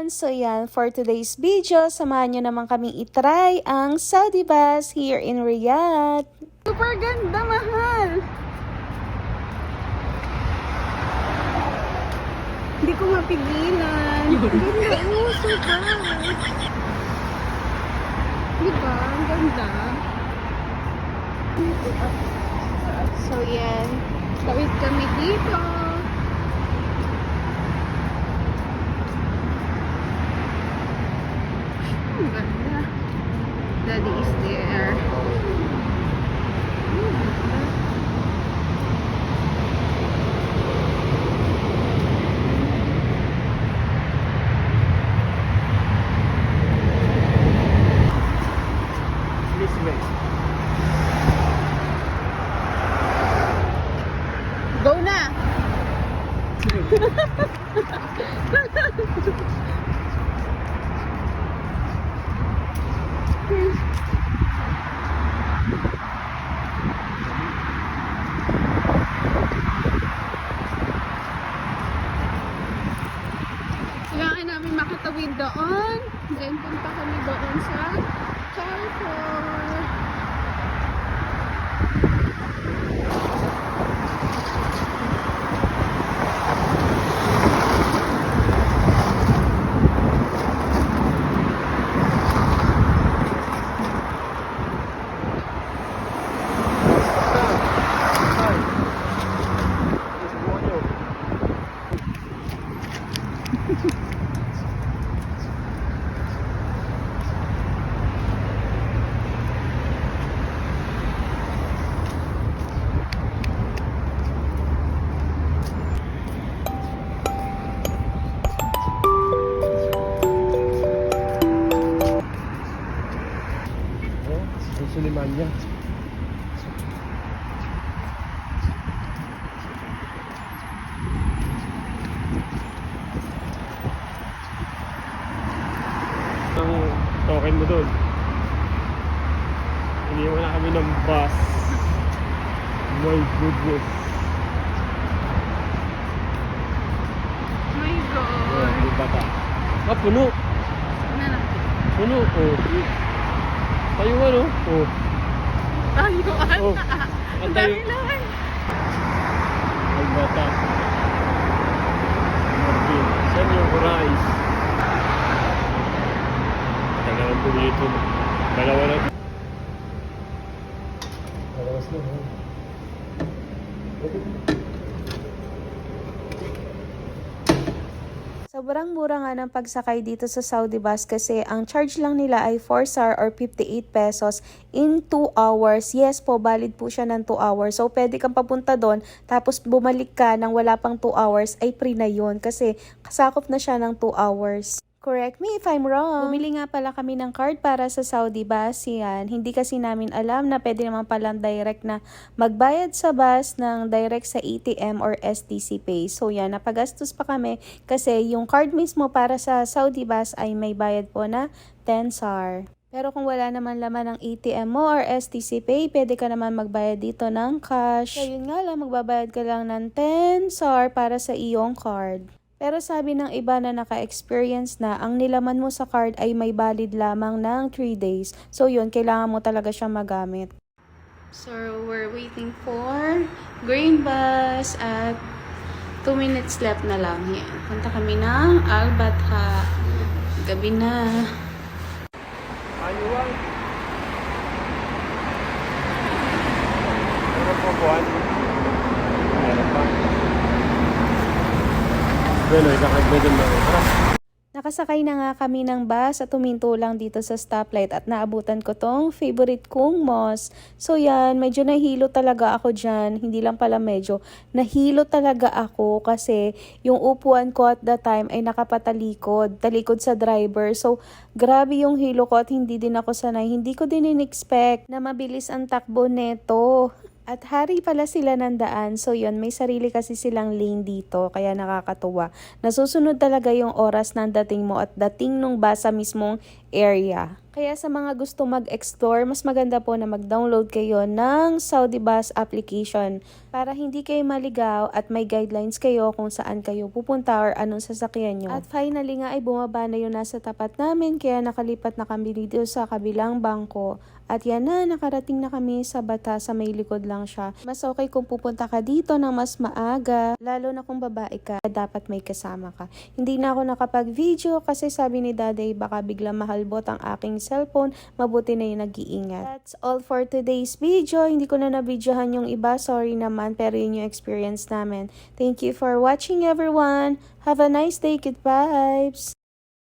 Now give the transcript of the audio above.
everyone! So yan, for today's video, samahan nyo naman kaming itry ang Saudi bus here in Riyadh. Super ganda, mahal! Hindi ko mapigilan. Ganda, oh, super! Diba? Ang ganda. So yan, tawid kami dito. Ganda. Daddy is there. This way. Go na! Kailangan namin makatawid doon. Then punta kami doon sa Carrefour. Sulimanya. Ang token mo doon. Iniwan na kami ng bus. My goodness. My God! Ayan, yung bata. Ah, puno. Ano na? Puno. Oh. Tayo ano? Oh. Tayuan! Oh. Ang dami lang! Ang bata. Martin. Saan yung rice? Kailangan po dito. Dalawa na. Dalawas na. Sobrang mura nga ng pagsakay dito sa Saudi bus kasi ang charge lang nila ay 4 SAR or 58 pesos in 2 hours. Yes po, valid po siya ng 2 hours. So, pwede kang papunta doon tapos bumalik ka ng wala pang 2 hours ay free na yun kasi kasakop na siya ng 2 hours. Correct me if I'm wrong. Bumili nga pala kami ng card para sa Saudi bus. Yan. Hindi kasi namin alam na pwede naman palang direct na magbayad sa bus ng direct sa ATM or STC Pay. So yan, napagastos pa kami kasi yung card mismo para sa Saudi bus ay may bayad po na 10 SAR. Pero kung wala naman laman ng ATM mo or STC Pay, pwede ka naman magbayad dito ng cash. So yun nga lang, magbabayad ka lang ng 10 SAR para sa iyong card. Pero sabi ng iba na naka-experience na, ang nilaman mo sa card ay may valid lamang ng 3 days. So yun, kailangan mo talaga siyang magamit. So we're waiting for green bus at 2 minutes left na lang. Yan. Punta kami ng Al Batha. Gabi na. Ayuan. Ano po buwan? Meron pa. Bueno, ikakagbadan na. Nakasakay na nga kami ng bus at tuminto lang dito sa stoplight at naabutan ko tong favorite kong mosque. So yan, medyo nahilo talaga ako dyan. Hindi lang pala medyo, nahilo talaga ako kasi yung upuan ko at the time ay nakapatalikod, talikod sa driver. So grabe yung hilo ko at hindi din ako sanay. Hindi ko din in-expect na mabilis ang takbo neto. At hari pala sila ng daan. So yun, may sarili kasi silang lane dito. Kaya nakakatuwa. Nasusunod talaga yung oras ng dating mo at dating nung bus sa mismong area. Kaya sa mga gusto mag-explore, mas maganda po na mag-download kayo ng Saudi Bus application para hindi kayo maligaw at may guidelines kayo kung saan kayo pupunta or anong sasakyan nyo. At finally nga ay bumaba na yun nasa tapat namin kaya nakalipat na kami dito sa kabilang bangko. At yan na, nakarating na kami sa bata, sa may likod lang siya. Mas okay kung pupunta ka dito ng mas maaga, lalo na kung babae ka, dapat may kasama ka. Hindi na ako nakapag-video kasi sabi ni Daday baka biglang mahalbot ang aking cellphone, mabuti na yung nag-iingat. That's all for today's video. Hindi ko na na-videohan yung iba, sorry naman, pero yun yung experience namin. Thank you for watching everyone. Have a nice day, good vibes!